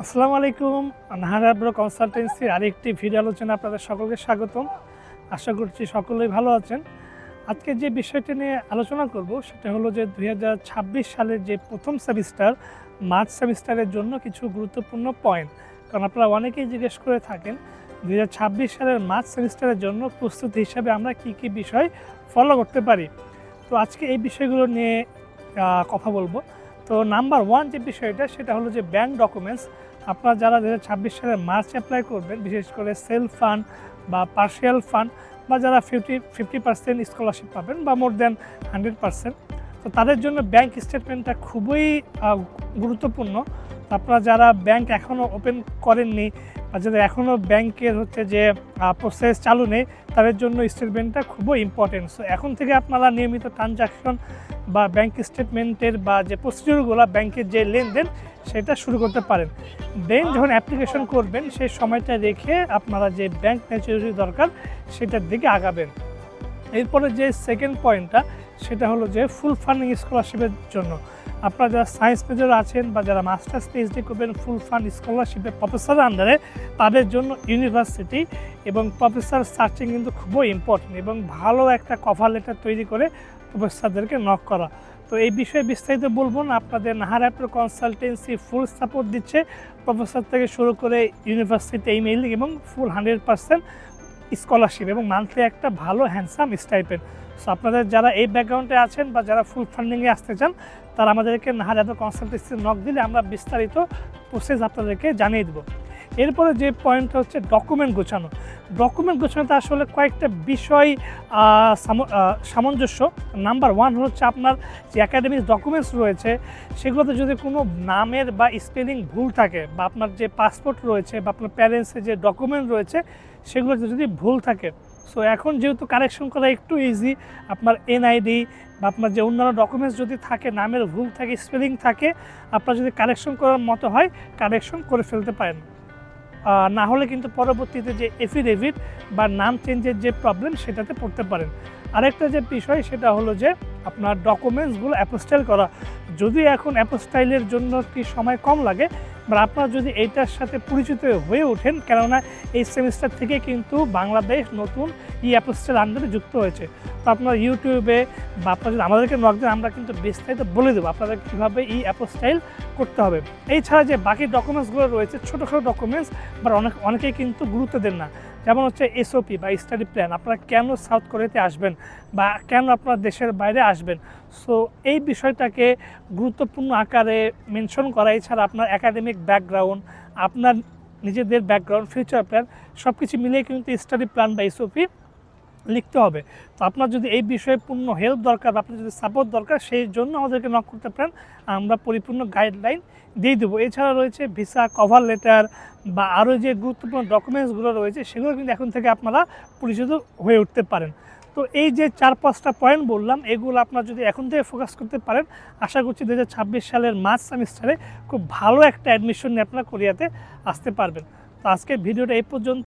আসসালামু আলাইকুম। নাহার আব্রো কনসালটেন্সির আরেকটি ভিডিও আলোচনা আপনাদের সকলকে স্বাগতম। আশা করছি সকলেই ভালো আছেন। আজকে যে বিষয়টি নিয়ে আলোচনা করব সেটা হলো যে 2026 সালের যে প্রথম সেমিস্টার মার্চ সেমিস্টারের জন্য কিছু গুরুত্বপূর্ণ পয়েন্ট। কারণ আপনারা অনেকেই জিজ্ঞেস করে থাকেন 2026 সালের মার্চ সেমিস্টারের জন্য প্রস্তুতি হিসাবে আমরা কি কি বিষয় ফলো করতে পারি। তো আজকে এই বিষয়গুলো নিয়ে কথা বলবো। তো নাম্বার ওয়ান যে বিষয়টা সেটা হলো যে ব্যাংক ডকুমেন্টস। আপনারা যারা 2026 সালে মার্চ অ্যাপ্লাই করবেন, বিশেষ করে সেলফ ফান্ড বা পার্শিয়াল ফান্ড বা যারা 50% স্কলারশিপ পাবেন বা মোর দেন 100%, তো তাদের জন্য ব্যাংক স্টেটমেন্টটা খুবই গুরুত্বপূর্ণ। তো আপনারা যারা ব্যাংক এখনও ওপেন করেননি বা যাদের এখনও ব্যাংকের যে প্রসেস চালু নেই, তাদের জন্য স্টেটমেন্টটা খুবই ইম্পর্টেন্ট। সো এখন থেকে আপনারা নিয়মিত ট্রানজাকশন বা ব্যাংক স্টেটমেন্টের বা যে প্রসিডিউরগুলো ব্যাংকের যে লেনদেন সেটা শুরু করতে পারেন। দেন যখন অ্যাপ্লিকেশন করবেন সেই সময়টা রেখে আপনারা যে ব্যাংক ম্যাচুরিটি দরকার সেটার দিকে আগাবেন। এরপরে যে সেকেন্ড পয়েন্টটা সেটা হলো যে ফুল ফান্ডিং স্কলারশিপের জন্য আপনারা যারা সায়েন্স মেজর আছেন বা যারা মাস্টার্স পিএইচডি করবেন ফুল ফান্ড স্কলারশিপে প্রফেসরের আন্ডারে, তাদের জন্য ইউনিভার্সিটি এবং প্রফেসর সার্চিং কিন্তু খুবই ইম্পর্টেন্ট এবং ভালো একটা কভার লেটার তৈরি করে প্রফেসরদেরকে নক করা। তো এই বিষয়ে বিস্তারিত বলবো না, আপনাদের নাহার অ্যাপ্রো কনসালটেন্সি ফুল সাপোর্ট দিচ্ছে, প্রফেসর থেকে শুরু করে ইউনিভার্সিটি ইমেইল এবং ফুল 100% স্কলারশিপ এবং মান্থলি একটা ভালো হ্যান্ডসাম স্টাইপেন্ড। সো আপনাদের যারা এই ব্যাকগ্রাউন্ডে আছেন বা যারা ফুল ফান্ডিংয়ে আসতে চান, তারা আমাদেরকে নাহার অ্যাপ্রো কনসালটেন্সি নক দিলে আমরা বিস্তারিত প্রসেস আপনাদেরকে জানিয়ে দেবো। এরপরে যে পয়েন্টটা হচ্ছে ডকুমেন্ট গোছানো। ডকুমেন্ট গোছানোতে আসলে কয়েকটা বিষয় সামঞ্জস্য। নাম্বার ওয়ান হচ্ছে আপনার যে একাডেমিক ডকুমেন্টস রয়েছে সেগুলোতে যদি কোনো নামের বা স্পেলিং ভুল থাকে বা আপনার যে পাসপোর্ট রয়েছে বা আপনার প্যারেন্টসের যে ডকুমেন্ট রয়েছে সেগুলোতে যদি ভুল থাকে, সো এখন যেহেতু কারেকশন করা একটু ইজি, আপনার এনআইডি বা আপনার যে অন্যান্য ডকুমেন্টস যদি থাকে নামের ভুল থাকে, স্পেলিং থাকে, আপনার যদি কারেকশন করার মতো হয় কারেকশন করে ফেলতে পারেন। না হলে কিন্তু পরবর্তীতে যে এফিডেভিট বা নাম চেঞ্জের যে প্রবলেম সেটাতে পড়তে পারেন। আরেকটা যে বিষয় সেটা হলো যে আপনার ডকুমেন্টসগুলো অ্যাপোস্টাইল করা। যদি এখন অ্যাপোস্টাইলের জন্য কি সময় কম লাগে, বা আপনারা যদি এইটার সাথে পরিচিত হয়ে ওঠেন, কেননা এই সেমিস্টার থেকে কিন্তু বাংলাদেশ নতুন অ্যাপোস্টাইল আন্ডারে যুক্ত হয়েছে। তো আপনার ইউটিউবে বা আপনারা যদি আমাদেরকে নক দেন, আমরা কিন্তু বিস্তারিত বলে দেবো আপনাদের কীভাবে অ্যাপোস্টাইল করতে হবে। এছাড়া যে বাকি ডকুমেন্টসগুলো রয়েছে ছোটো ছোটো ডকুমেন্টস, বা অনেকেই কিন্তু গুরুত্ব দেন না, যেমন হচ্ছে এসওপি বা স্টাডি প্ল্যান, আপনারা কেন সাউথ কোরিয়াতে আসবেন বা কেন আপনারা দেশের বাইরে আসবেন। সো এই বিষয়টাকে গুরুত্বপূর্ণ আকারে মেনশন করা, এছাড়া আপনার একাডেমিক ব্যাকগ্রাউন্ড, আপনার নিজেদের ব্যাকগ্রাউন্ড, ফিউচার প্ল্যান সব কিছু মিলিয়ে কিন্তু স্টাডি প্ল্যান বা এসওপি লিখতে হবে। তো আপনার যদি এই বিষয়ে পূর্ণ হেল্প দরকার বা আপনার যদি সাপোর্ট দরকার, সেই জন্য আমাদেরকে নক করতে পারেন, আমরা পরিপূর্ণ গাইডলাইন দিয়ে দেবো। এছাড়া রয়েছে ভিসা, কভার লেটার বা আরও যে গুরুত্বপূর্ণ ডকুমেন্টসগুলো রয়েছে সেগুলো কিন্তু এখন থেকে আপনারা পরিচিত হয়ে উঠতে পারেন। তো এই যে 4-5টা পয়েন্ট বললাম, এগুলো আপনারা যদি এখন থেকে ফোকাস করতে পারেন, আশা করছি 2026 সালের মার্চ সেমিস্টারে খুব ভালো একটা অ্যাডমিশন নিয়ে আপনারা কোরিয়াতে আসতে পারবেন। তো আজকের ভিডিওটা এই পর্যন্ত।